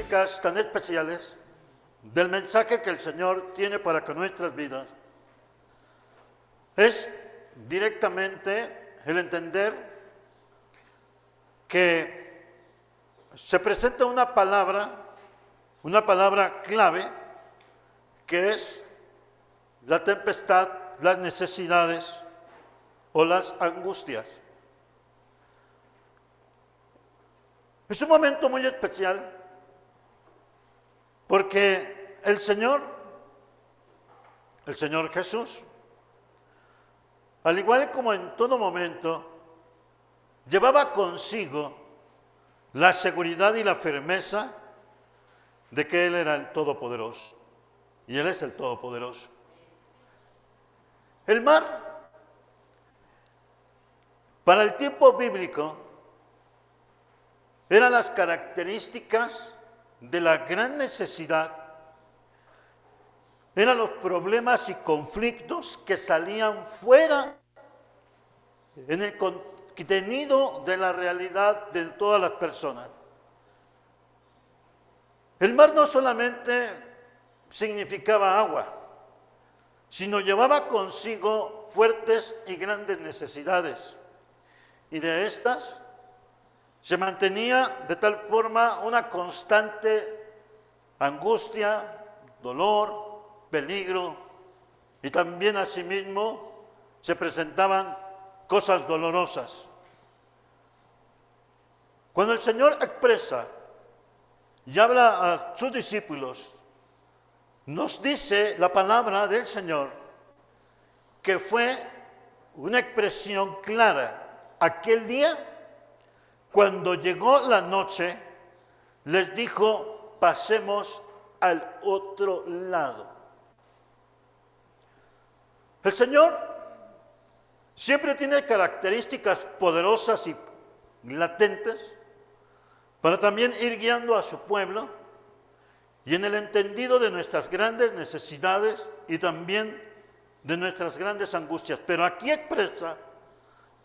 características tan especiales del mensaje que el Señor tiene para con nuestras vidas es directamente el entender que se presenta una palabra clave, que es la tempestad, las necesidades o las angustias. Es un momento muy especial porque el Señor Jesús, al igual como en todo momento, llevaba consigo la seguridad y la firmeza de que Él era el Todopoderoso. Y Él es el Todopoderoso. El mar, para el tiempo bíblico, eran las características de la gran necesidad, eran los problemas y conflictos que salían fuera en el contenido de la realidad de todas las personas. El mar no solamente significaba agua, sino llevaba consigo fuertes y grandes necesidades. Y de estas se mantenía de tal forma una constante angustia, dolor, peligro, y también asimismo se presentaban cosas dolorosas. Cuando el Señor expresa y habla a sus discípulos, nos dice la palabra del Señor que fue una expresión clara. Aquel día, cuando llegó la noche, les dijo: pasemos al otro lado. El Señor siempre tiene características poderosas y latentes para también ir guiando a su pueblo y en el entendido de nuestras grandes necesidades y también de nuestras grandes angustias. Pero aquí expresa: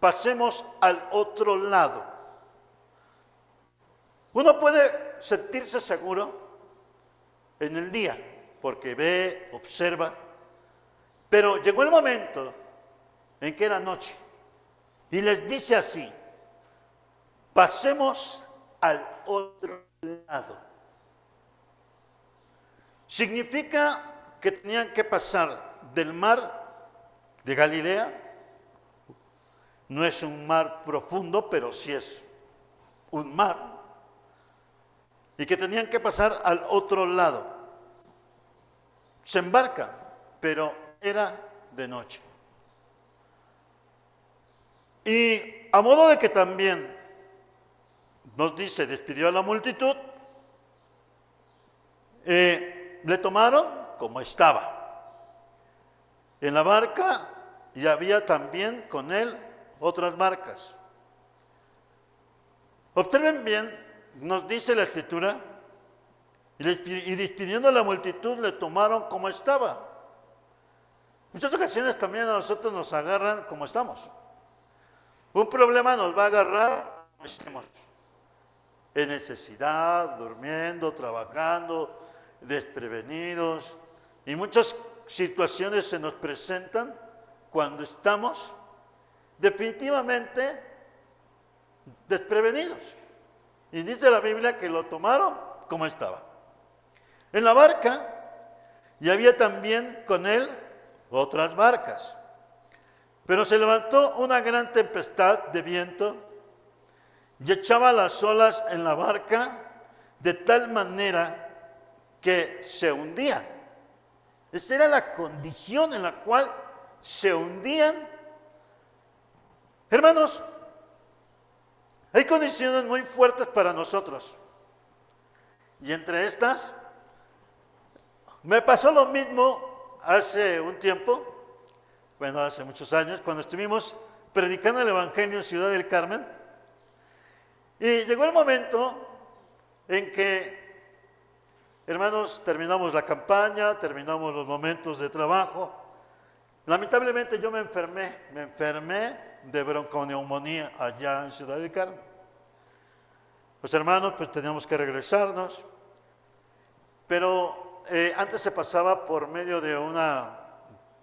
pasemos al otro lado. Uno puede sentirse seguro en el día porque ve, observa, pero llegó el momento en que era noche y les dice así: pasemos al otro lado. Significa que tenían que pasar del mar de Galilea. No es un mar profundo, pero sí es un mar. Y que tenían que pasar al otro lado. Se embarcan, pero era de noche. Y a modo de que también nos dice, despidió a la multitud, le tomaron como estaba en la barca, y había también con él otras barcas. Observen bien, nos dice la Escritura, y despidiendo a la multitud le tomaron como estaba. Muchas ocasiones también a nosotros nos agarran como estamos. Un problema nos va a agarrar como estemos, en necesidad, durmiendo, trabajando, desprevenidos, y muchas situaciones se nos presentan cuando estamos definitivamente desprevenidos. Y dice la Biblia que lo tomaron como estaba. En la barca, y había también con él otras barcas. Pero se levantó una gran tempestad de viento y echaba las olas en la barca de tal manera que se hundían. Esa era la condición en la cual se hundían. Hermanos, hay condiciones muy fuertes para nosotros. Y entre estas, me pasó lo mismo hace un tiempo, bueno, hace muchos años, cuando estuvimos predicando el Evangelio en Ciudad del Carmen. Y llegó el momento en que, hermanos, terminamos la campaña, terminamos los momentos de trabajo. Lamentablemente yo me enfermé de bronconeumonía allá en Ciudad del Carmen. Pues hermanos, pues teníamos que regresarnos. pero antes se pasaba por medio de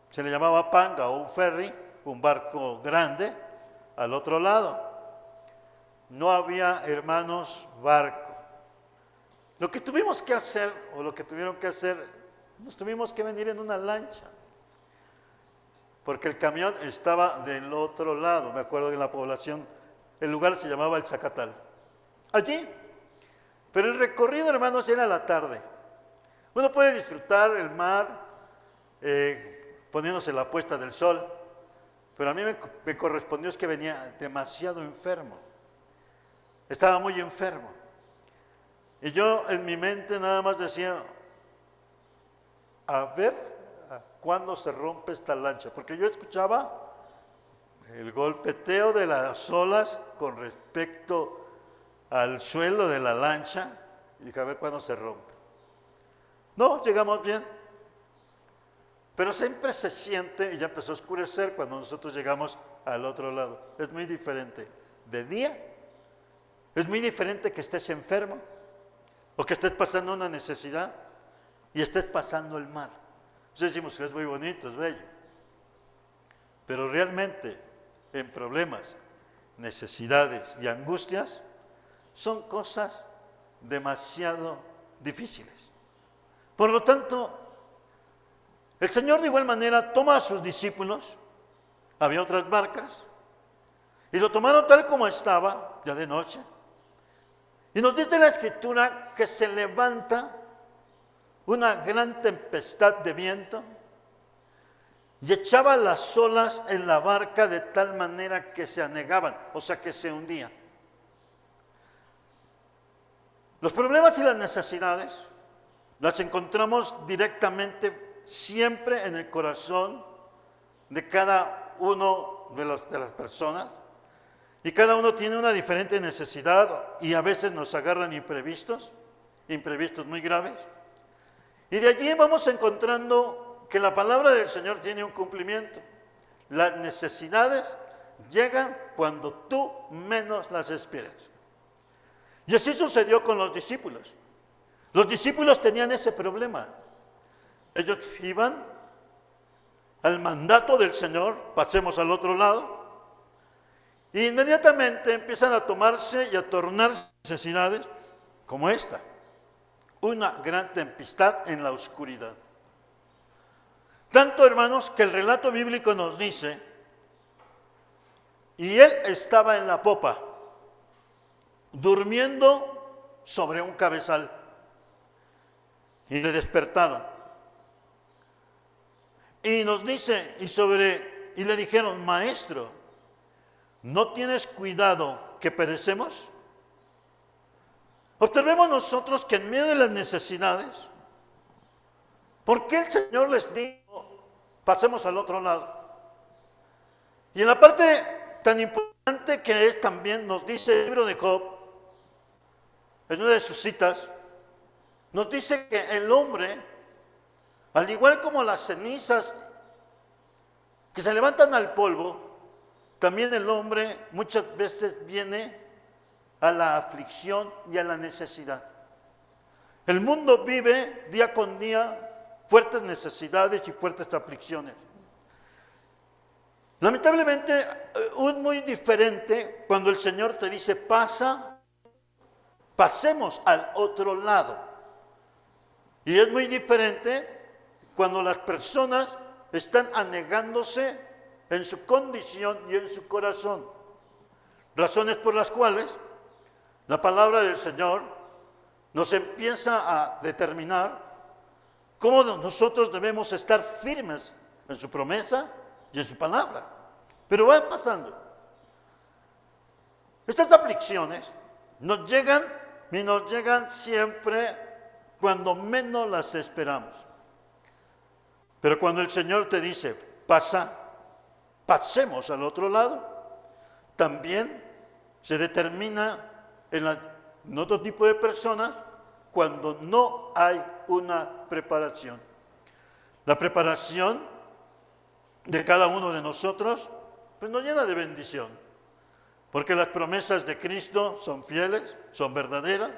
se le llamaba panga o un ferry, un barco grande, al otro lado. No había, hermanos, barco. Lo que tuvimos que hacer, o lo que tuvieron que hacer, nos tuvimos que venir en una lancha, porque el camión estaba del otro lado. Me acuerdo que en la población, el lugar se llamaba El Zacatal. Allí. Pero el recorrido, hermanos, era a la tarde. Uno puede disfrutar el mar, poniéndose la puesta del sol, pero a mí me correspondió es que venía demasiado enfermo. Estaba muy enfermo. Y yo en mi mente nada más decía, a ver cuándo se rompe esta lancha, porque yo escuchaba el golpeteo de las olas con respecto al suelo de la lancha, y dije, a ver cuándo se rompe. No, llegamos bien, pero siempre se siente, y ya empezó a oscurecer cuando nosotros llegamos al otro lado. Es muy diferente de día, es muy diferente que estés enfermo, o que estés pasando una necesidad, y estés pasando el mar. Entonces decimos que es muy bonito, es bello, pero realmente en problemas, necesidades y angustias, son cosas demasiado difíciles. Por lo tanto, el Señor de igual manera toma a sus discípulos, había otras barcas, y lo tomaron tal como estaba, ya de noche. Y nos dice la Escritura que se levanta una gran tempestad de viento y echaba las olas en la barca de tal manera que se anegaban, o sea que se hundían. Los problemas y las necesidades las encontramos directamente siempre en el corazón de cada uno de las personas, y cada uno tiene una diferente necesidad y a veces nos agarran imprevistos muy graves. Y de allí vamos encontrando que la palabra del Señor tiene un cumplimiento. Las necesidades llegan cuando tú menos las esperas. Y así sucedió con los discípulos. Los discípulos tenían ese problema. Ellos iban al mandato del Señor, pasemos al otro lado, e inmediatamente empiezan a tomarse y a tornarse necesidades como esta. Una gran tempestad en la oscuridad. Tanto, hermanos, que el relato bíblico nos dice, y él estaba en la popa, durmiendo sobre un cabezal, y le despertaron. Y nos dice, y le dijeron, maestro, ¿no tienes cuidado que perecemos? Observemos nosotros que en medio de las necesidades, ¿por qué el Señor les dijo, pasemos al otro lado? Y en la parte tan importante que es también, nos dice el libro de Job, en una de sus citas, nos dice que el hombre, al igual como las cenizas que se levantan al polvo, también el hombre muchas veces viene a la aflicción y a la necesidad. El mundo vive día con día fuertes necesidades y fuertes aflicciones. Lamentablemente, es muy diferente cuando el Señor te dice, pasemos al otro lado. Y es muy diferente cuando las personas están anegándose en su condición y en su corazón. Razones por las cuales la palabra del Señor nos empieza a determinar cómo nosotros debemos estar firmes en su promesa y en su palabra. Pero va pasando. Estas aflicciones nos llegan y nos llegan siempre cuando menos las esperamos. Pero cuando el Señor te dice, pasemos al otro lado, también se determina en otro tipo de personas cuando no hay una preparación. La preparación de cada uno de nosotros pues nos llena de bendición, porque las promesas de Cristo son fieles, son verdaderas,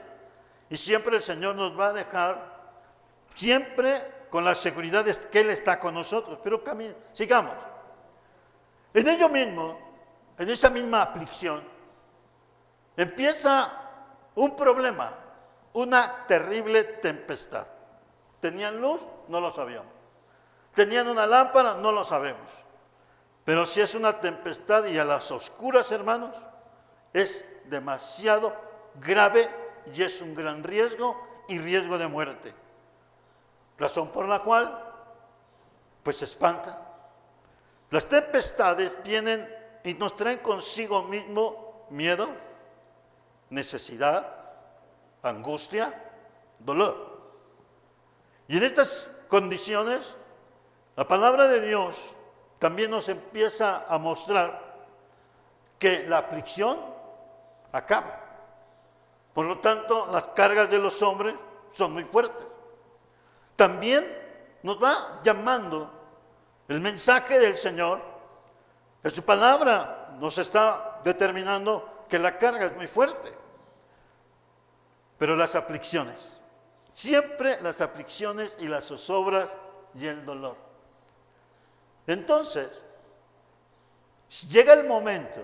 y siempre el Señor nos va a dejar siempre con la seguridad de que Él está con nosotros. Pero sigamos. En ello mismo, en esa misma aflicción, empieza un problema, una terrible tempestad. ¿Tenían luz? No lo sabíamos. ¿Tenían una lámpara? No lo sabemos. Pero si es una tempestad y a las oscuras, hermanos, es demasiado grave y es un gran riesgo y riesgo de muerte. Razón por la cual, pues se espanta. Las tempestades vienen y nos traen consigo mismo miedo, necesidad, angustia, dolor. Y en estas condiciones, la palabra de Dios también nos empieza a mostrar que la aflicción acaba. Por lo tanto, las cargas de los hombres son muy fuertes. También nos va llamando el mensaje del Señor, que su palabra nos está determinando que la carga es muy fuerte. Pero las aflicciones, siempre las aflicciones y las zozobras y el dolor. Entonces, llega el momento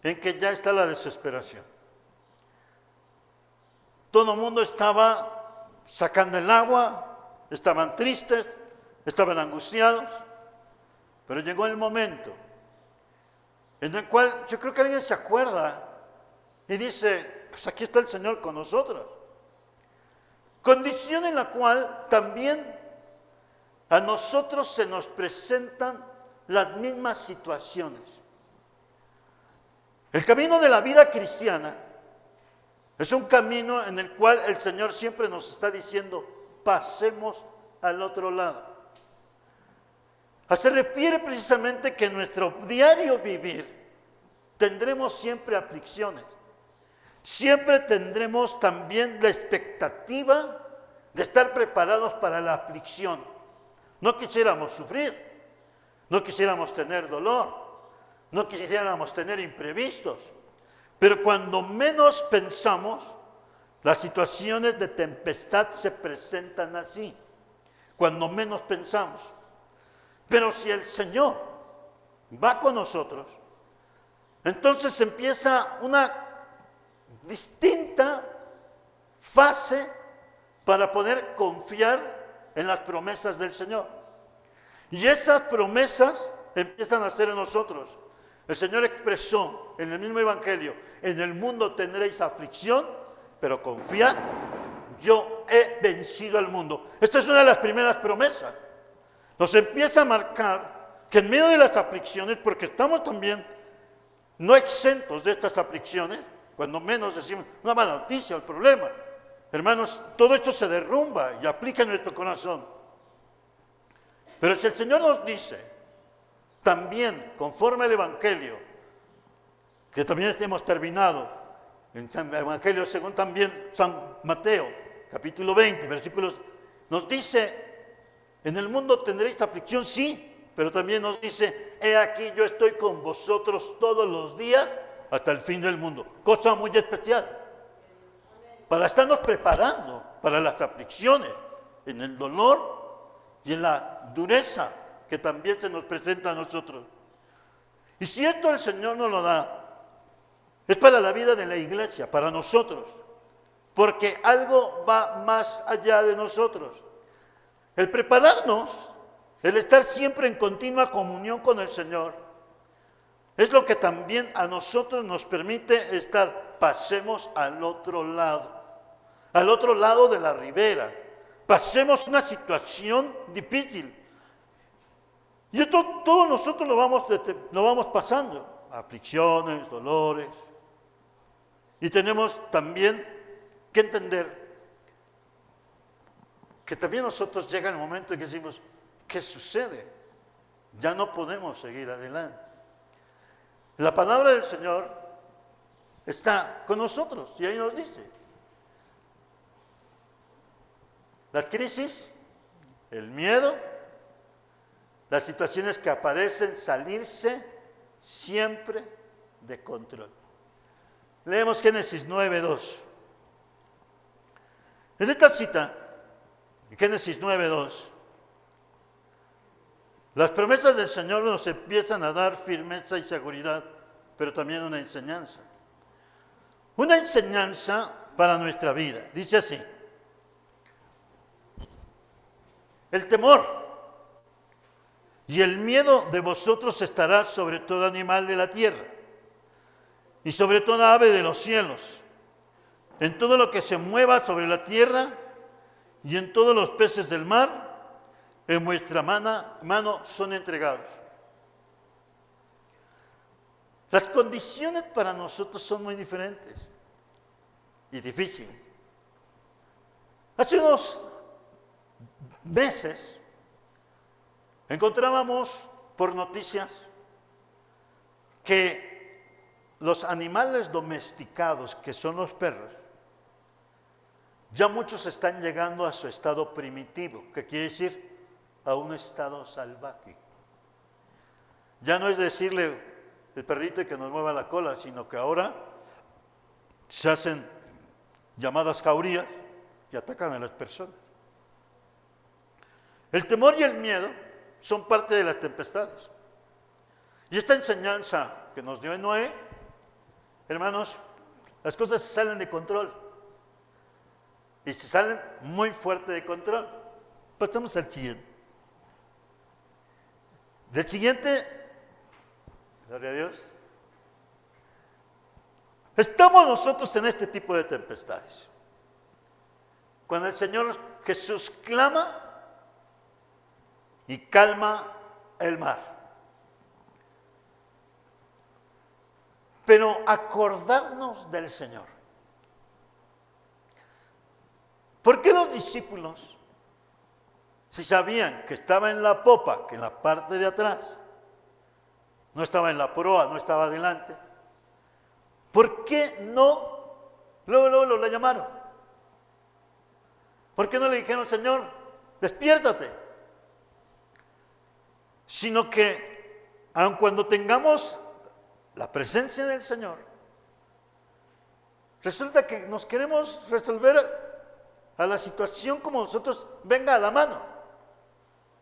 en que ya está la desesperación. Todo el mundo estaba sacando el agua, estaban tristes, estaban angustiados, pero llegó el momento en el cual yo creo que alguien se acuerda y dice, pues aquí está el Señor con nosotros. Condición en la cual también a nosotros se nos presentan las mismas situaciones. El camino de la vida cristiana es un camino en el cual el Señor siempre nos está diciendo, pasemos al otro lado. Se refiere precisamente que en nuestro diario vivir tendremos siempre aflicciones. Siempre tendremos también la expectativa de estar preparados para la aflicción. No quisiéramos sufrir, no quisiéramos tener dolor, no quisiéramos tener imprevistos, pero cuando menos pensamos, las situaciones de tempestad se presentan así, cuando menos pensamos. Pero si el Señor va con nosotros, entonces empieza una distinta fase para poder confiar en las promesas del Señor. Y esas promesas empiezan a ser en nosotros. El Señor expresó en el mismo Evangelio, en el mundo tendréis aflicción, pero confiad, yo he vencido al mundo. Esta es una de las primeras promesas. Nos empieza a marcar que en medio de las aflicciones, porque estamos también no exentos de estas aflicciones, cuando menos decimos una mala noticia, el problema. Hermanos, todo esto se derrumba y aplica en nuestro corazón. Pero si el Señor nos dice, también conforme al Evangelio, que también hemos terminado, en San Evangelio según también San Mateo, capítulo 20, versículos, nos dice, en el mundo tendréis aflicción, sí, pero también nos dice, he aquí yo estoy con vosotros todos los días hasta el fin del mundo. Cosa muy especial, para estarnos preparando para las aflicciones, en el dolor y en la dureza que también se nos presenta a nosotros. Y si esto el Señor nos lo da, es para la vida de la iglesia, para nosotros, porque algo va más allá de nosotros. El prepararnos, el estar siempre en continua comunión con el Señor, es lo que también a nosotros nos permite estar, pasemos al otro lado de la ribera, pasemos una situación difícil. Y esto todos nosotros lo vamos pasando, aflicciones, dolores. Y tenemos también que entender que también nosotros llega el momento en que decimos, ¿qué sucede? Ya no podemos seguir adelante. La palabra del Señor está con nosotros y ahí nos dice, la crisis, el miedo, las situaciones que aparecen, salirse siempre de control. Leemos Génesis 9:2. En esta cita Génesis 9:2. Las promesas del Señor nos empiezan a dar firmeza y seguridad, pero también una enseñanza. Una enseñanza para nuestra vida. Dice así: el temor y el miedo de vosotros estará sobre todo animal de la tierra y sobre toda ave de los cielos, en todo lo que se mueva sobre la tierra y en todos los peces del mar, en vuestra mano son entregados. Las condiciones para nosotros son muy diferentes y difíciles. Hace unos meses encontrábamos por noticias que los animales domesticados, que son los perros, ya muchos están llegando a su estado primitivo, que quiere decir a un estado salvaje. Ya no es decirle el perrito y que nos mueva la cola, sino que ahora se hacen llamadas jaurías y atacan a las personas. El temor y el miedo son parte de las tempestades. Y esta enseñanza que nos dio Noé, hermanos, las cosas se salen de control. Y se salen muy fuerte de control. Pasamos al siguiente. Del siguiente, gloria a Dios, estamos nosotros en este tipo de tempestades. Cuando el Señor Jesús clama y calma el mar. Pero acordarnos del Señor. ¿Por qué los discípulos, si sabían que estaba en la popa, que en la parte de atrás, no estaba en la proa, no estaba adelante, por qué no luego la llamaron? ¿Por qué no le dijeron, Señor, despiértate? Sino que, aun cuando tengamos la presencia del Señor, resulta que nos queremos resolver a la situación como nosotros venga a la mano.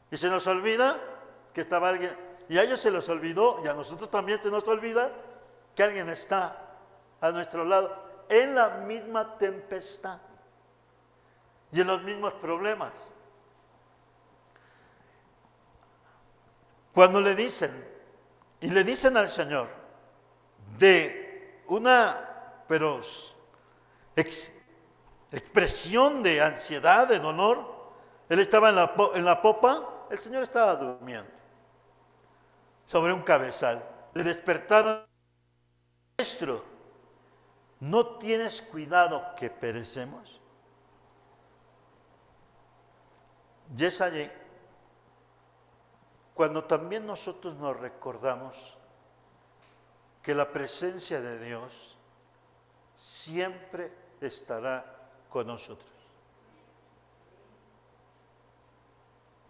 Y se nos olvida que estaba alguien, y a ellos se les olvidó, y a nosotros también se nos olvida que alguien está a nuestro lado en la misma tempestad y en los mismos problemas. Cuando le dicen al Señor de una expresión de ansiedad, de dolor, él estaba en la popa, el Señor estaba durmiendo sobre un cabezal. Le despertaron: Maestro, ¿no tienes cuidado que perecemos? Y es allí cuando también nosotros nos recordamos que la presencia de Dios siempre estará con nosotros.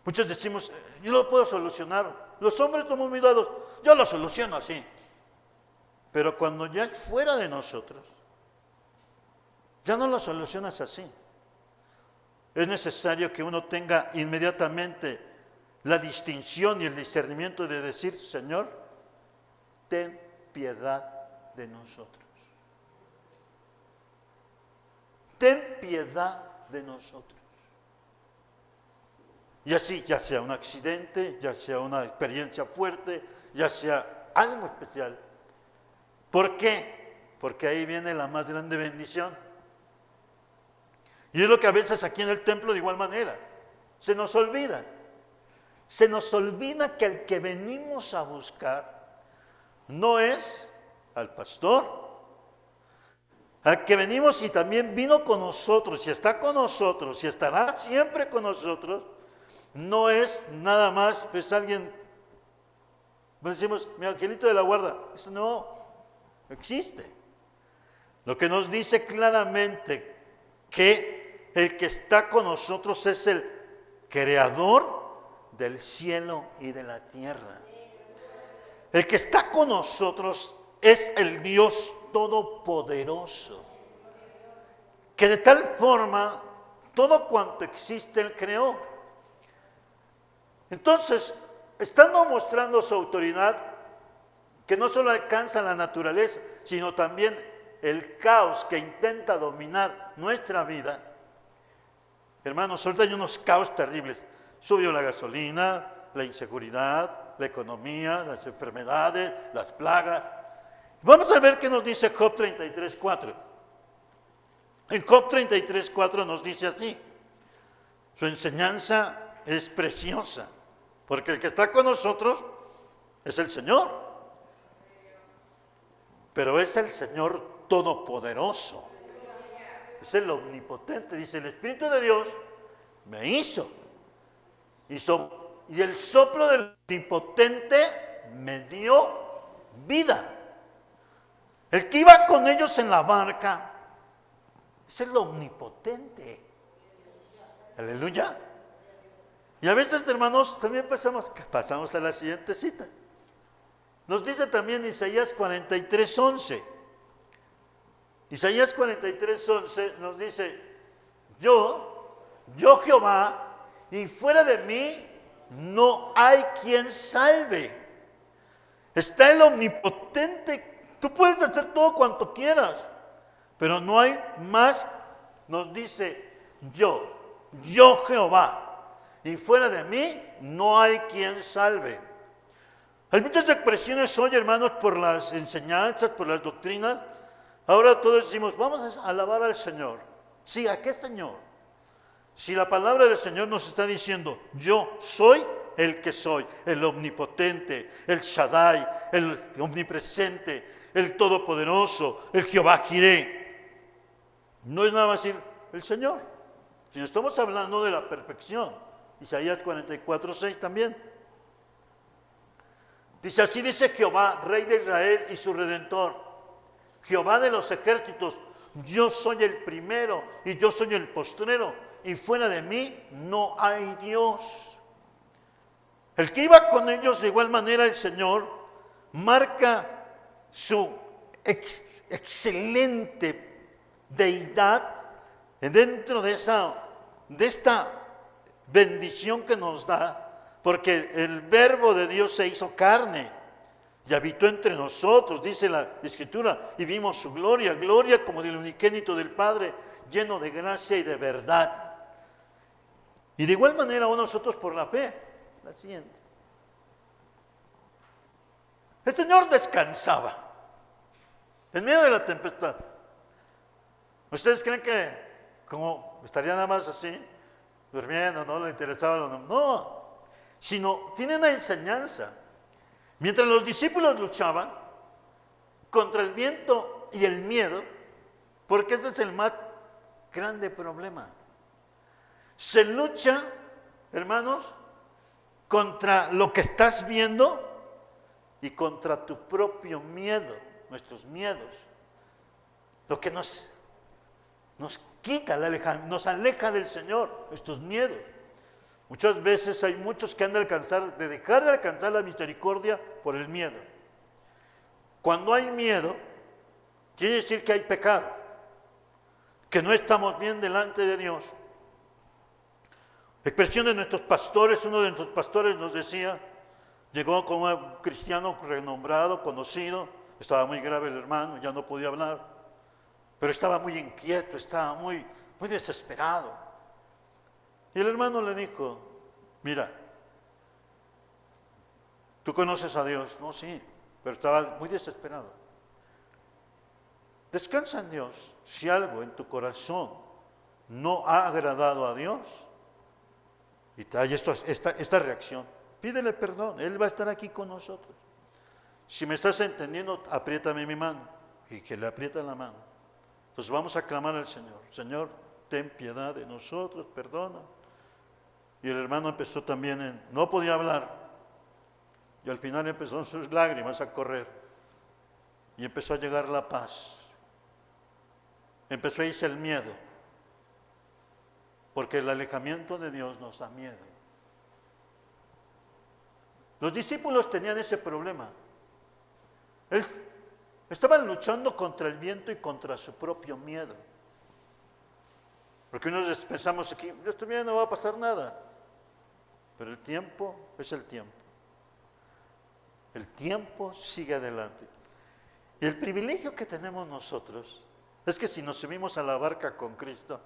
Muchos decimos, yo lo puedo solucionar. Los hombres somos muy dados, yo lo soluciono así. Pero cuando ya es fuera de nosotros, ya no lo solucionas así. Es necesario que uno tenga inmediatamente la distinción y el discernimiento de decir, Señor, ten piedad de nosotros. Ten piedad de nosotros. Y así, ya sea un accidente, ya sea una experiencia fuerte, ya sea algo especial. ¿Por qué? Porque ahí viene la más grande bendición. Y es lo que a veces aquí en el templo de igual manera se nos olvida. Se nos olvida que el que venimos a buscar no es al pastor, al que venimos y también vino con nosotros y está con nosotros y estará siempre con nosotros, no es nada más, pues alguien, decimos, mi angelito de la guarda. Eso no existe. Lo que nos dice claramente que el que está con nosotros es el creador del cielo y de la tierra. El que está con nosotros es el Dios todopoderoso, que de tal forma todo cuanto existe Él creó. Entonces, estando mostrando su autoridad, que no solo alcanza la naturaleza, sino también el caos que intenta dominar nuestra vida. Hermanos, ahorita hay unos caos terribles. Subió la gasolina, la inseguridad, la economía, las enfermedades, las plagas. Vamos a ver qué nos dice Job 33:4. En Job 33:4 nos dice así: su enseñanza es preciosa, porque el que está con nosotros es el Señor, pero es el Señor todopoderoso, es el omnipotente. Dice, el Espíritu de Dios me hizo, y el soplo del omnipotente me dio vida. El que iba con ellos en la barca es el omnipotente. Aleluya. Y a veces, hermanos, también pasamos a la siguiente cita. Nos dice también Isaías 43:11. Isaías 43:11 nos dice, yo Jehová, y fuera de mí no hay quien salve. Está el omnipotente. Tú puedes hacer todo cuanto quieras, pero no hay más. Nos dice, yo Jehová, y fuera de mí no hay quien salve. Hay muchas expresiones hoy, hermanos, por las enseñanzas, por las doctrinas. Ahora todos decimos, vamos a alabar al Señor. Sí, ¿a qué Señor? Si la palabra del Señor nos está diciendo, yo soy el que soy, el omnipotente, el Shaddai, el omnipresente, el todopoderoso, el Jehová Jireh. No es nada más decir el Señor, sino estamos hablando de la perfección. Isaías 44:6 también. Dice, así dice Jehová, Rey de Israel y su Redentor, Jehová de los ejércitos, yo soy el primero y yo soy el postrero, y fuera de mí no hay Dios. El que iba con ellos, de igual manera el Señor marca su excelente deidad dentro de esta bendición que nos da, porque el verbo de Dios se hizo carne y habitó entre nosotros, dice la Escritura, y vimos su gloria, gloria como del unigénito del Padre, lleno de gracia y de verdad. Y de igual manera nosotros por la fe, la siguiente. El Señor descansaba en medio de la tempestad. ¿Ustedes creen que como estaría nada más así, durmiendo, no le interesaba? No, sino tiene una enseñanza. Mientras los discípulos luchaban contra el viento y el miedo, porque ese es el más grande problema. Se lucha, hermanos, contra lo que estás viendo y contra tu propio miedo, nuestros miedos. Lo que nos quita, nos aleja del Señor, estos miedos. Muchas veces hay muchos que han de dejar de alcanzar la misericordia por el miedo. Cuando hay miedo, quiere decir que hay pecado, que no estamos bien delante de Dios. Expresión de nuestros pastores, uno de nuestros pastores nos decía, llegó como un cristiano renombrado, conocido, estaba muy grave el hermano, ya no podía hablar, pero estaba muy inquieto, estaba muy desesperado. Y el hermano le dijo, mira, ¿tú conoces a Dios? No, sí, pero estaba muy desesperado. Descansa en Dios. Si algo en tu corazón no ha agradado a Dios, y hay esta reacción, pídele perdón, Él va a estar aquí con nosotros. Si me estás entendiendo, apriétame mi mano, y que le aprieta la mano. Entonces vamos a clamar al Señor, Señor, ten piedad de nosotros, perdona. Y el hermano empezó también, no podía hablar, y al final empezó sus lágrimas a correr, y empezó a llegar la paz, empezó a irse el miedo, porque el alejamiento de Dios nos da miedo. Los discípulos tenían ese problema, estaban luchando contra el viento y contra su propio miedo. Porque unos pensamos aquí, yo estoy bien, no va a pasar nada. Pero el tiempo es el tiempo. El tiempo sigue adelante. Y el privilegio que tenemos nosotros es que si nos subimos a la barca con Cristo,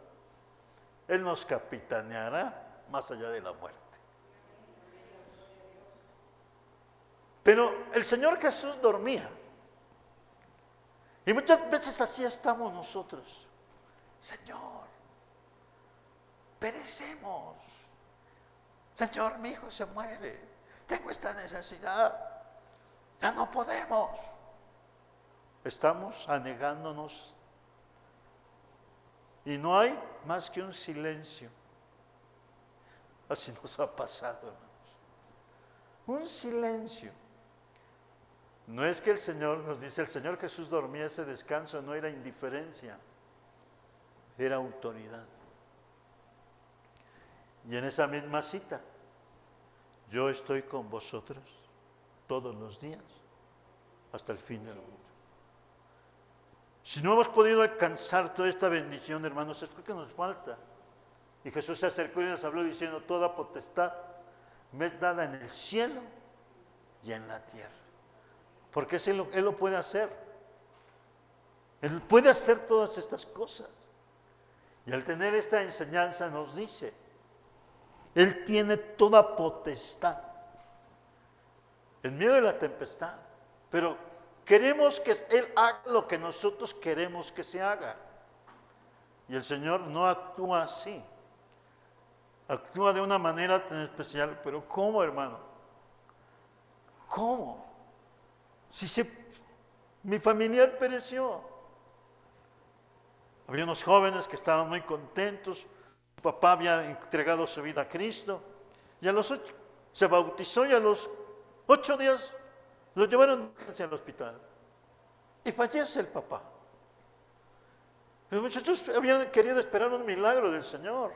Él nos capitaneará más allá de la muerte. Pero el Señor Jesús dormía. Y muchas veces así estamos nosotros. Señor, perecemos. Señor, mi hijo se muere. Tengo esta necesidad. Ya no podemos. Estamos anegándonos. Y no hay más que un silencio. Así nos ha pasado, hermanos. Un silencio. No es que el Señor nos dice, el Señor Jesús dormía, ese descanso no era indiferencia, era autoridad. Y en esa misma cita, yo estoy con vosotros todos los días, hasta el fin del mundo. Si no hemos podido alcanzar toda esta bendición, hermanos, es porque nos falta. Y Jesús se acercó y nos habló diciendo, toda potestad me es dada en el cielo y en la tierra. Porque Él lo puede hacer. Él puede hacer todas estas cosas. Y al tener esta enseñanza nos dice, Él tiene toda potestad en medio de la tempestad. Pero queremos que Él haga lo que nosotros queremos que se haga. Y el Señor no actúa así. Actúa de una manera tan especial. Pero ¿cómo, hermano? ¿Cómo? Si mi familiar pereció. Había unos jóvenes que estaban muy contentos. Su papá había entregado su vida a Cristo. Y a los 8 se bautizó y a los 8 días lo llevaron al hospital. Y fallece el papá. Los muchachos habían querido esperar un milagro del Señor.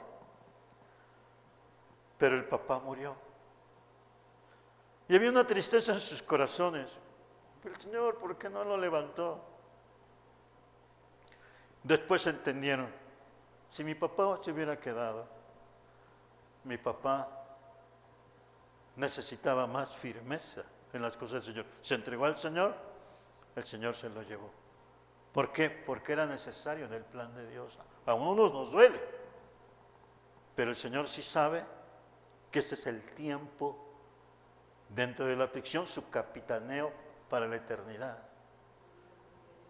Pero el papá murió. Y había una tristeza en sus corazones. El Señor, ¿por qué no lo levantó? Después entendieron, si mi papá se hubiera quedado, mi papá necesitaba más firmeza en las cosas del Señor. Se entregó al Señor, el Señor se lo llevó. ¿Por qué? Porque era necesario en el plan de Dios. A unos nos duele, pero el Señor sí sabe que ese es el tiempo dentro de la aflicción, su capitaneo para la eternidad.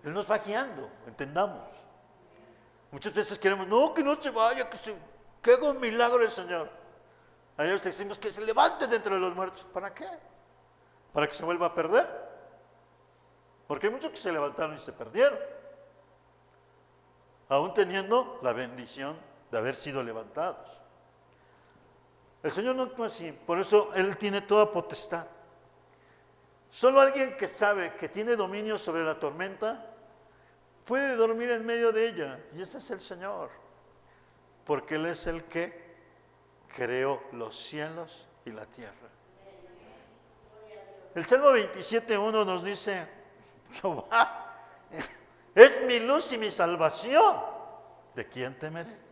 Él nos va guiando, entendamos. Muchas veces queremos, no, que no se vaya, que haga un milagro el Señor. A veces decimos que se levante dentro de los muertos. ¿Para qué? ¿Para que se vuelva a perder? Porque hay muchos que se levantaron y se perdieron, aún teniendo la bendición de haber sido levantados. El Señor no actúa así, por eso Él tiene toda potestad. Solo alguien que sabe que tiene dominio sobre la tormenta puede dormir en medio de ella, y ese es el Señor, porque Él es el que creó los cielos y la tierra. El Salmo 27:1 nos dice, Jehová es mi luz y mi salvación, ¿de quién temeré?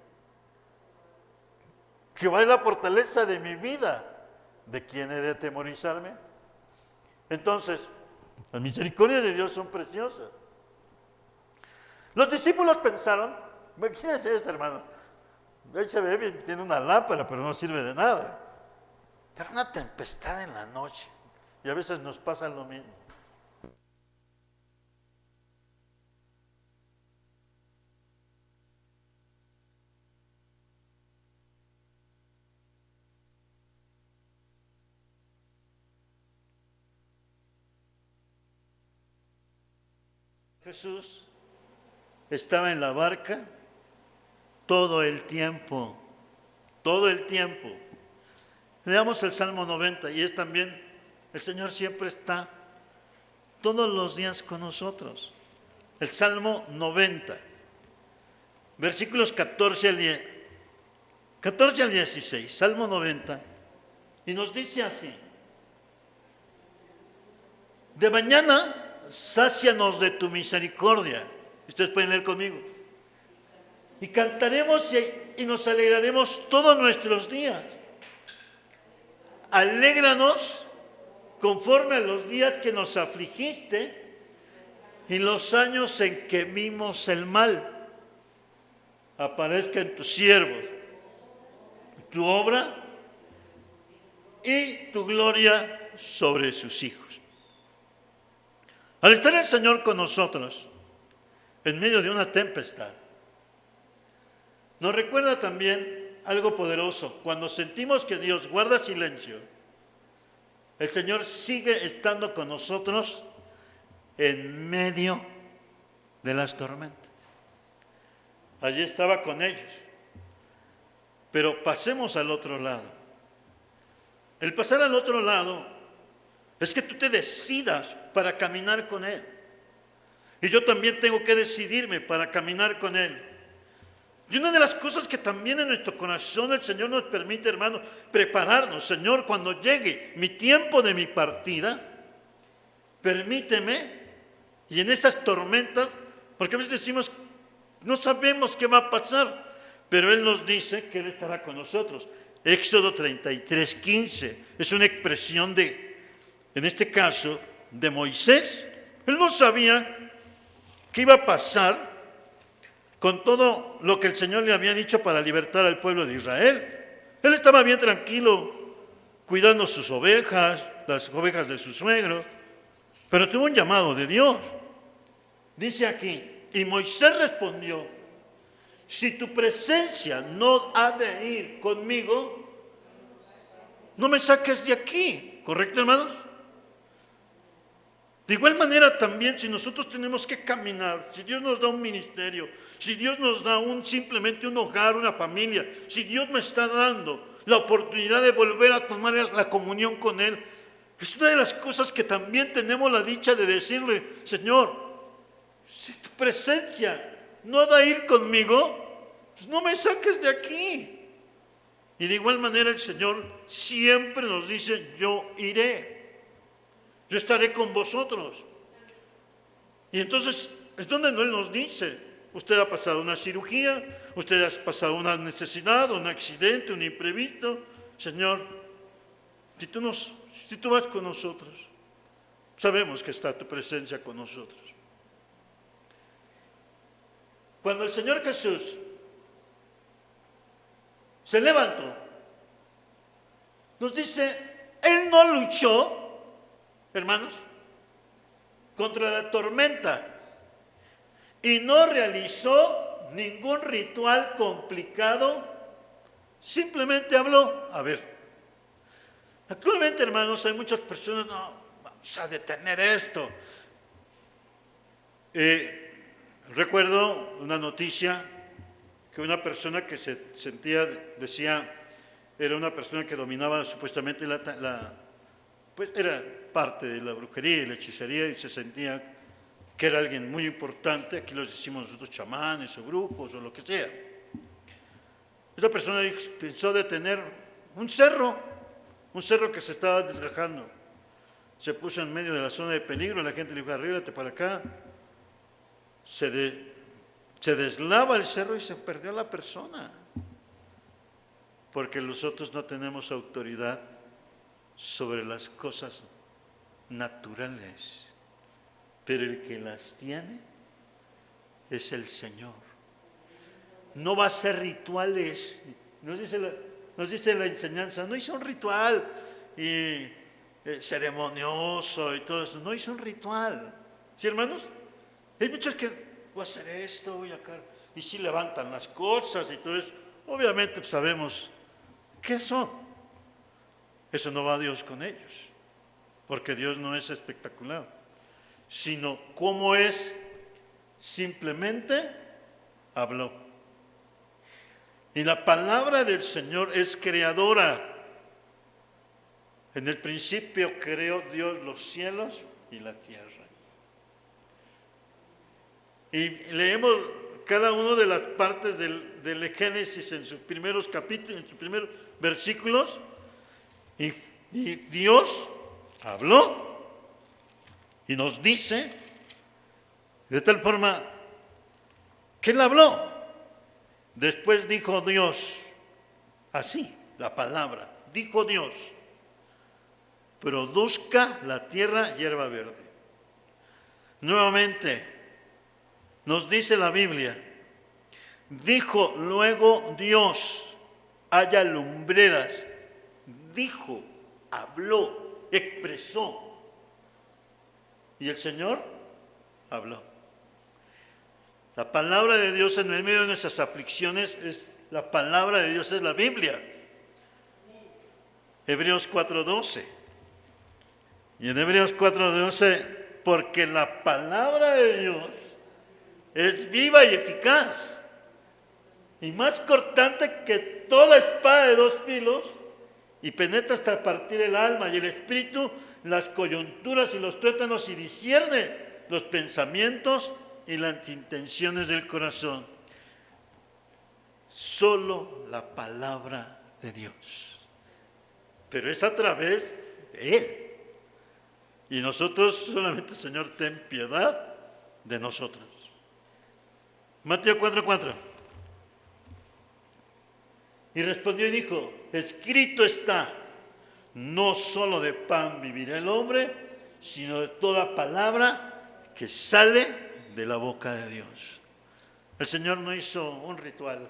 Jehová es la fortaleza de mi vida, ¿de quién he de atemorizarme? Entonces, las misericordias de Dios son preciosas. Los discípulos pensaron, imagínense esto, hermano, él se ve bien, tiene una lámpara, pero no sirve de nada. Pero una tempestad en la noche, y a veces nos pasa lo mismo. Jesús estaba en la barca todo el tiempo, todo el tiempo. Leamos el Salmo 90 y es también, el Señor siempre está todos los días con nosotros. El Salmo 90, versículos 14 al 16, Salmo 90, y nos dice así: de mañana sácianos de tu misericordia. Ustedes pueden leer conmigo. Y cantaremos y nos alegraremos todos nuestros días. Alégranos conforme a los días que nos afligiste y los años en que vimos el mal. Aparezca en tus siervos tu obra y tu gloria sobre sus hijos. Al estar el Señor con nosotros en medio de una tempestad, nos recuerda también algo poderoso. Cuando sentimos que Dios guarda silencio, el Señor sigue estando con nosotros en medio de las tormentas. Allí estaba con ellos. Pero pasemos al otro lado. El pasar al otro lado es que tú te decidas para caminar con Él. Y yo también tengo que decidirme para caminar con Él. Y una de las cosas que también en nuestro corazón el Señor nos permite, hermanos, prepararnos. Señor, cuando llegue mi tiempo de mi partida, permíteme, y en estas tormentas, porque a veces decimos, no sabemos qué va a pasar, pero Él nos dice que Él estará con nosotros. Éxodo 33:15 es una expresión de, en este caso, de Moisés. Él no sabía qué iba a pasar con todo lo que el Señor le había dicho para libertar al pueblo de Israel. Él estaba bien tranquilo, cuidando sus ovejas, las ovejas de su suegro, pero tuvo un llamado de Dios. Dice aquí, y Moisés respondió, si tu presencia no ha de ir conmigo, no me saques de aquí. ¿Correcto, hermanos? De igual manera también, si nosotros tenemos que caminar, si Dios nos da un ministerio, si Dios nos da simplemente un hogar, una familia, si Dios me está dando la oportunidad de volver a tomar la comunión con Él, es una de las cosas que también tenemos la dicha de decirle, Señor, si tu presencia no ha de ir conmigo, pues no me saques de aquí. Y de igual manera el Señor siempre nos dice, yo iré. Yo estaré con vosotros. Y entonces es donde Él nos dice, usted ha pasado una cirugía, usted ha pasado una necesidad, un accidente, un imprevisto. Señor, si tú vas con nosotros, sabemos que está tu presencia con nosotros. Cuando el Señor Jesús se levantó, nos dice, Él no luchó, hermanos, contra la tormenta y no realizó ningún ritual complicado, simplemente habló. A ver, actualmente, hermanos, hay muchas personas, no, vamos a detener esto. Recuerdo una noticia que una persona que se sentía, decía, era una persona que dominaba supuestamente pues era parte de la brujería y la hechicería y se sentía que era alguien muy importante, aquí los decimos nosotros chamanes o brujos o lo que sea. Esa persona pensó detener un cerro que se estaba desgajando. Se puso en medio de la zona de peligro, la gente le dijo, arrígate para acá. Se deslava el cerro y se perdió la persona. Porque nosotros no tenemos autoridad sobre las cosas naturales, pero el que las tiene es el Señor. No va a ser rituales. Nos dice la enseñanza, no hizo un ritual y ceremonioso y todo eso, no hizo un ritual. ¿Sí, hermanos? Hay muchos que voy a hacer esto, voy acá, y sí levantan las cosas y todo eso. Obviamente pues, sabemos qué son. Eso no va a Dios con ellos, porque Dios no es espectacular, sino cómo es, simplemente habló. Y la palabra del Señor es creadora. En el principio creó Dios los cielos y la tierra. Y leemos cada una de las partes del Génesis en sus primeros capítulos, en sus primeros versículos. Y Dios habló y nos dice de tal forma que Él habló Después dijo Dios, así, la palabra, dijo Dios, produzca la tierra hierba verde. Nuevamente, nos dice la Biblia, dijo luego Dios, haya lumbreras. Dijo, habló, expresó. Y el Señor habló. La palabra de Dios en el medio de nuestras aflicciones la palabra de Dios es la Biblia. Hebreos 4:12. Y en Hebreos 4:12, porque la palabra de Dios es viva y eficaz, y más cortante que toda espada de 2 filos, y penetra hasta partir el alma y el espíritu, las coyunturas y los tuétanos, y discierne los pensamientos y las intenciones del corazón. Solo la palabra de Dios. Pero es a través de Él. Y nosotros solamente, Señor, ten piedad de nosotros. Mateo 4:4. Y respondió y dijo, escrito está, no solo de pan vivirá el hombre, sino de toda palabra que sale de la boca de Dios. El Señor no hizo un ritual,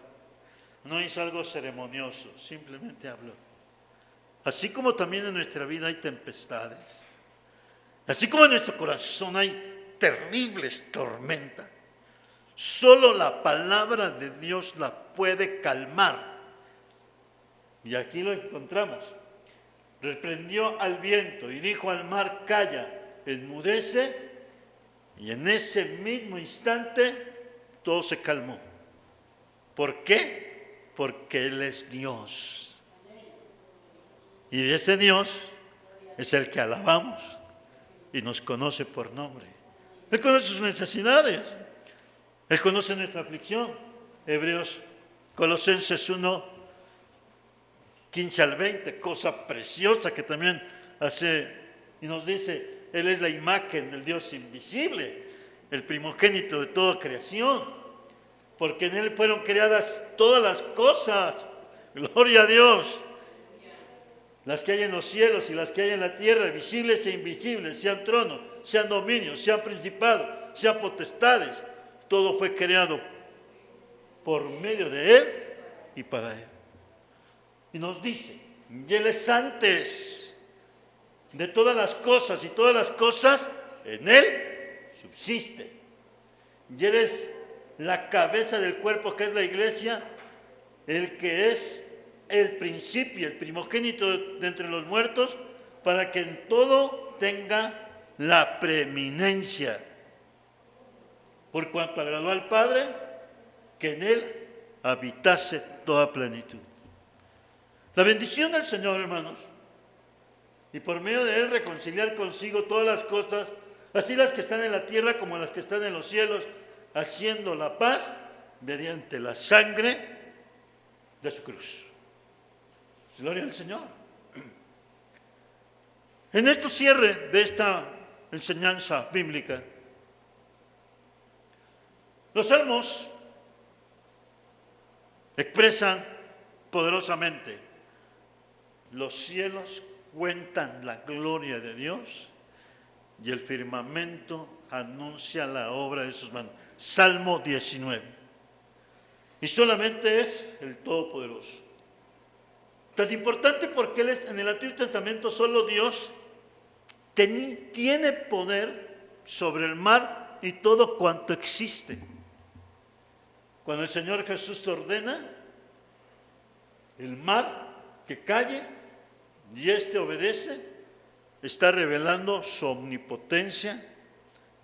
no hizo algo ceremonioso, simplemente habló. Así como también en nuestra vida hay tempestades, así como en nuestro corazón hay terribles tormentas, solo la palabra de Dios la puede calmar. Y aquí lo encontramos. Reprendió al viento y dijo al mar, calla, enmudece, y en ese mismo instante todo se calmó. ¿Por qué? Porque Él es Dios. Y ese Dios es el que alabamos y nos conoce por nombre. Él conoce sus necesidades. Él conoce nuestra aflicción. Colosenses 1:15-20, cosa preciosa que también hace y nos dice, Él es la imagen del Dios invisible, el primogénito de toda creación, porque en Él fueron creadas todas las cosas, gloria a Dios, las que hay en los cielos y las que hay en la tierra, visibles e invisibles, sean tronos, sean dominios, sean principados, sean potestades, todo fue creado por medio de Él y para Él. Y nos dice, y Él es antes de todas las cosas, y todas las cosas en Él subsisten. Y Él es la cabeza del cuerpo que es la iglesia, el que es el principio, el primogénito de entre los muertos, para que en todo tenga la preeminencia. Por cuanto agradó al Padre, que en Él habitase toda plenitud. La bendición del Señor, hermanos, y por medio de Él reconciliar consigo todas las cosas, así las que están en la tierra como las que están en los cielos, haciendo la paz mediante la sangre de su cruz. Gloria al Señor. En este cierre de esta enseñanza bíblica, los salmos expresan poderosamente: los cielos cuentan la gloria de Dios y el firmamento anuncia la obra de sus manos. Salmo 19. Y solamente es el Todopoderoso. Tan importante porque Él es, en el Antiguo Testamento solo Dios tiene poder sobre el mar y todo cuanto existe. Cuando el Señor Jesús ordena el mar que calle y éste obedece, está revelando su omnipotencia,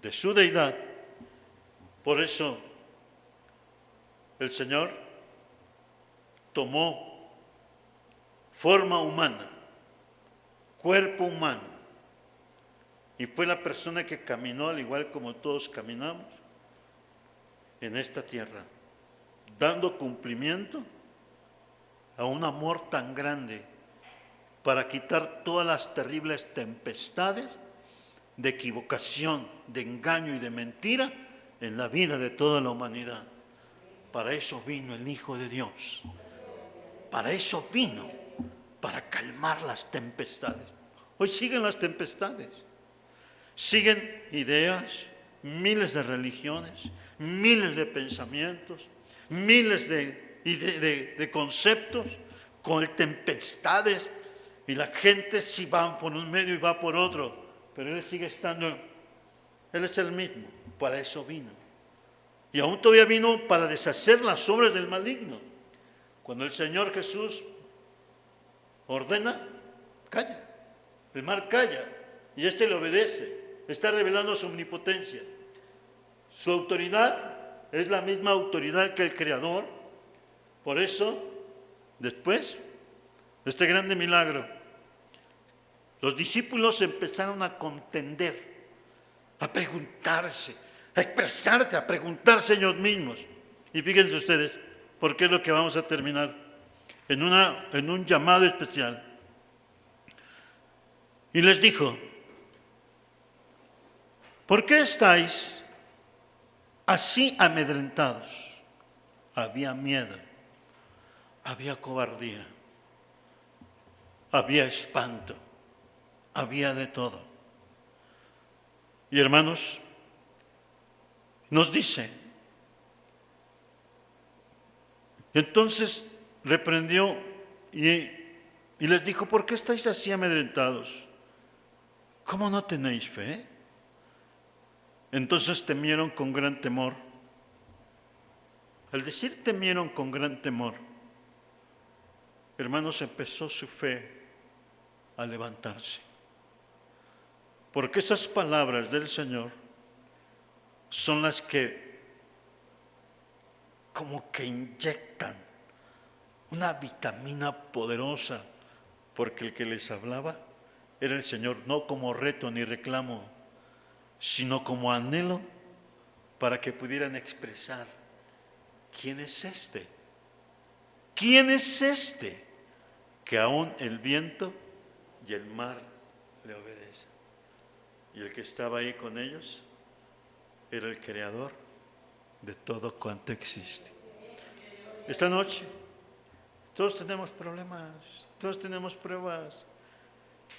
de su deidad. Por eso el Señor tomó forma humana, cuerpo humano, y fue la persona que caminó al igual como todos caminamos en esta tierra, dando cumplimiento a un amor tan grande para quitar todas las terribles tempestades de equivocación, de engaño y de mentira en la vida de toda la humanidad. Para eso vino el Hijo de Dios. Para eso vino, para calmar las tempestades. Hoy siguen las tempestades. Siguen ideas, miles de religiones, miles de pensamientos, miles de conceptos, con tempestades, y la gente sí va por un medio y va por otro, pero Él sigue estando, Él es el mismo, para eso vino. Y aún todavía vino para deshacer las obras del maligno. Cuando el Señor Jesús ordena, calla, el mar calla, y éste le obedece. Está revelando su omnipotencia. Su autoridad es la misma autoridad que el Creador. Por eso, después de este grande milagro, los discípulos empezaron a contender, a preguntarse, a expresarse, a preguntarse ellos mismos. Y fíjense ustedes, porque es lo que vamos a terminar en un llamado especial. Y les dijo: ¿por qué estáis así amedrentados? Había miedo, había cobardía, había espanto, había de todo. Y hermanos, nos dice, entonces reprendió y les dijo: ¿por qué estáis así amedrentados? ¿Cómo no tenéis fe? Entonces temieron con gran temor. Al decir temieron con gran temor, hermanos, empezó su fe a levantarse. Porque esas palabras del Señor son las que como que inyectan una vitamina poderosa, porque el que les hablaba era el Señor, no como reto ni reclamo, sino como anhelo para que pudieran expresar: ¿quién es este? ¿Quién es este que aún el viento y el mar le obedecen? Y el que estaba ahí con ellos era el Creador de todo cuanto existe. Esta noche todos tenemos problemas, todos tenemos pruebas,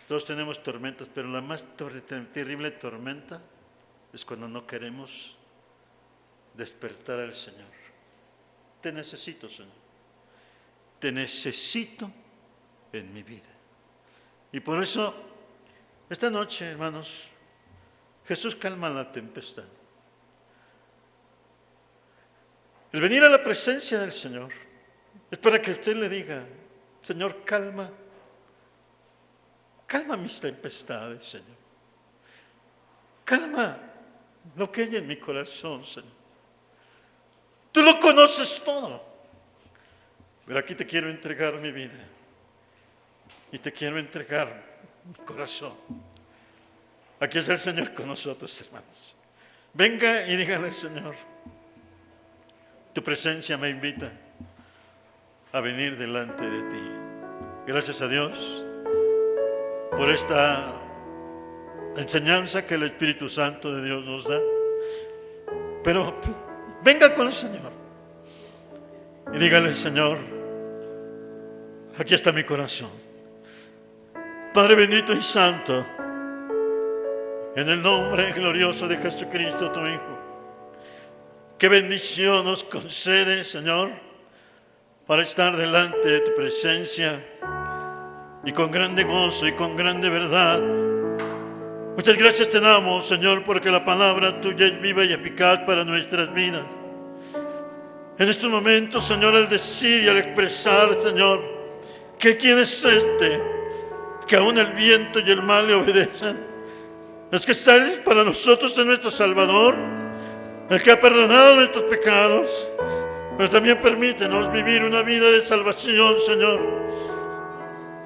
todos tenemos tormentas, pero la más terrible tormenta es cuando no queremos despertar al Señor. Te necesito, Señor. Te necesito en mi vida. Y por eso, esta noche, hermanos, Jesús calma la tempestad. El venir a la presencia del Señor es para que usted le diga: Señor, calma mis tempestades, Señor. Calma lo que hay en mi corazón, Señor. Tú lo conoces todo. Pero aquí te quiero entregar mi vida. Y te quiero entregar mi corazón. Aquí es el Señor con nosotros, hermanos. Venga y dígale: Señor, tu presencia me invita a venir delante de ti. Gracias a Dios por esta enseñanza que el Espíritu Santo de Dios nos da. Pero venga con el Señor y dígale: Señor, aquí está mi corazón. Padre bendito y santo, en el nombre glorioso de Jesucristo, tu Hijo, qué bendición nos concede, Señor, para estar delante de tu presencia y con grande gozo y con grande verdad. Muchas gracias te damos, Señor, porque la palabra tuya es viva y eficaz para nuestras vidas. En estos momentos, Señor, al decir y al expresar, Señor, que quién es este que aún el viento y el mar le obedecen, es que Él para nosotros es nuestro Salvador, el que ha perdonado nuestros pecados, pero también permítenos vivir una vida de salvación, Señor.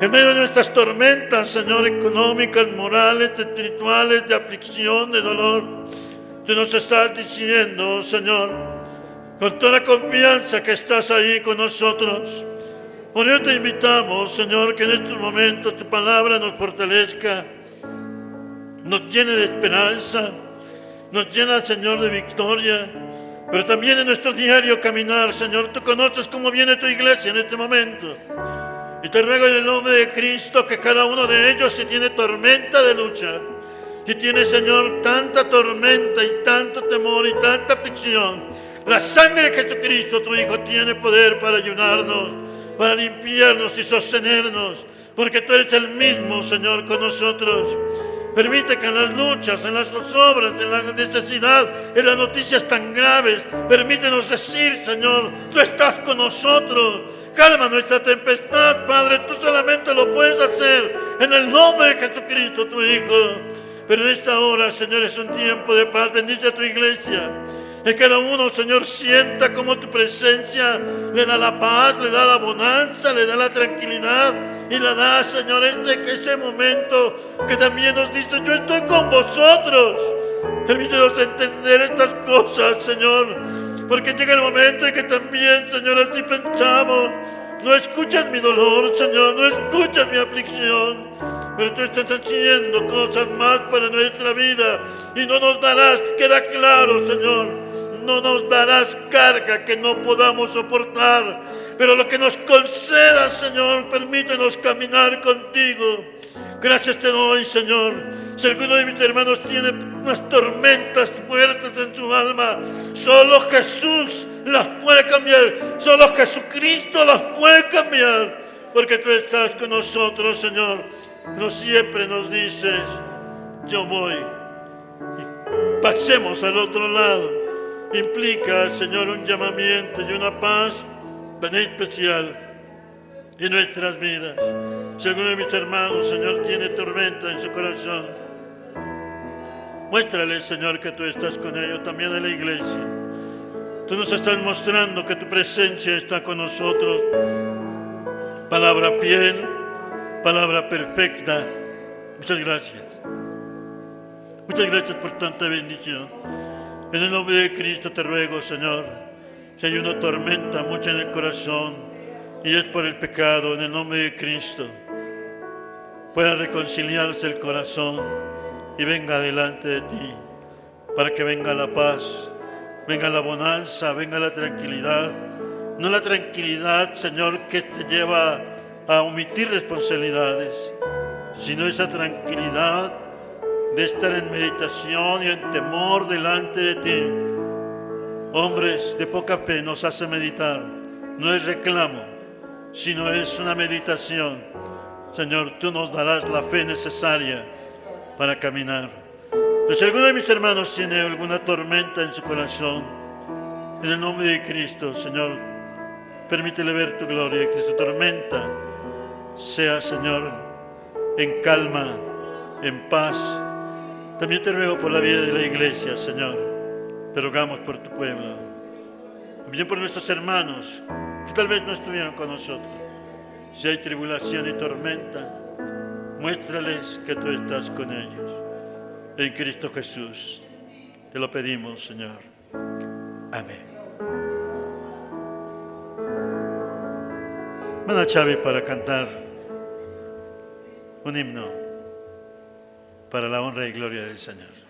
En medio de nuestras tormentas, Señor, económicas, morales, espirituales, de aflicción, de dolor, tú nos estás diciendo, Señor, con toda confianza que estás ahí con nosotros. Por ello te invitamos, Señor, que en estos momentos tu palabra nos fortalezca, nos llene de esperanza, nos llena, Señor, de victoria, pero también en nuestro diario caminar, Señor. Tú conoces cómo viene tu iglesia en este momento. Y te ruego en el nombre de Cristo que cada uno de ellos, si tiene tormenta de lucha, si tiene, Señor, tanta tormenta y tanto temor y tanta aflicción, la sangre de Jesucristo, tu Hijo, tiene poder para ayudarnos, para limpiarnos y sostenernos, porque tú eres el mismo, Señor, con nosotros. Permite que en las luchas, en las obras, en la necesidad, en las noticias tan graves, permítenos decir, Señor, tú estás con nosotros. Calma nuestra tempestad, Padre, tú solamente lo puedes hacer en el nombre de Jesucristo, tu Hijo. Pero en esta hora, Señor, es un tiempo de paz. Bendice a tu iglesia. Que cada uno, Señor, sienta como tu presencia le da la paz, le da la bonanza, le da la tranquilidad y le da, Señor, ese momento que también nos dice: yo estoy con vosotros. Permítenos entender estas cosas, Señor, porque llega el momento en que también, Señor, así pensamos: no escuchas mi dolor, Señor, no escuchas mi aflicción, pero tú estás haciendo cosas más para nuestra vida y no nos darás, queda claro, Señor, no nos darás carga que no podamos soportar, pero lo que nos concedas, Señor, permítenos caminar contigo. Gracias te doy, Señor. Si alguno de mis hermanos tiene unas tormentas fuertes en su alma, solo Jesús las puede cambiar, solo Jesucristo las puede cambiar, porque tú estás con nosotros, Señor. No siempre nos dices: yo voy, y pasemos al otro lado. Implica, Señor, un llamamiento y una paz tan especial en nuestras vidas. Si alguno de mis hermanos, Señor, tiene tormenta en su corazón, muéstrale, Señor, que tú estás con ellos, también en la iglesia. Tú nos estás mostrando que tu presencia está con nosotros. Palabra fiel, palabra perfecta. Muchas gracias. Muchas gracias por tanta bendición. En el nombre de Cristo te ruego, Señor, si hay una tormenta mucha en el corazón y es por el pecado, en el nombre de Cristo, pueda reconciliarse el corazón y venga delante de ti, para que venga la paz, venga la bonanza, venga la tranquilidad. No la tranquilidad, Señor, que te lleva a omitir responsabilidades, sino esa tranquilidad de estar en meditación y en temor delante de ti. Hombres de poca fe nos hace meditar. No es reclamo, sino es una meditación. Señor, tú nos darás la fe necesaria para caminar. Pero si alguno de mis hermanos tiene alguna tormenta en su corazón, en el nombre de Cristo, Señor, permítele ver tu gloria, y que su tormenta sea, Señor, en calma, en paz. También te ruego por la vida de la iglesia, Señor. Te rogamos por tu pueblo. También por nuestros hermanos que tal vez no estuvieron con nosotros. Si hay tribulación y tormenta, muéstrales que tú estás con ellos. En Cristo Jesús te lo pedimos, Señor. Amén. Hermana Chávez, para cantar un himno para la honra y gloria del Señor.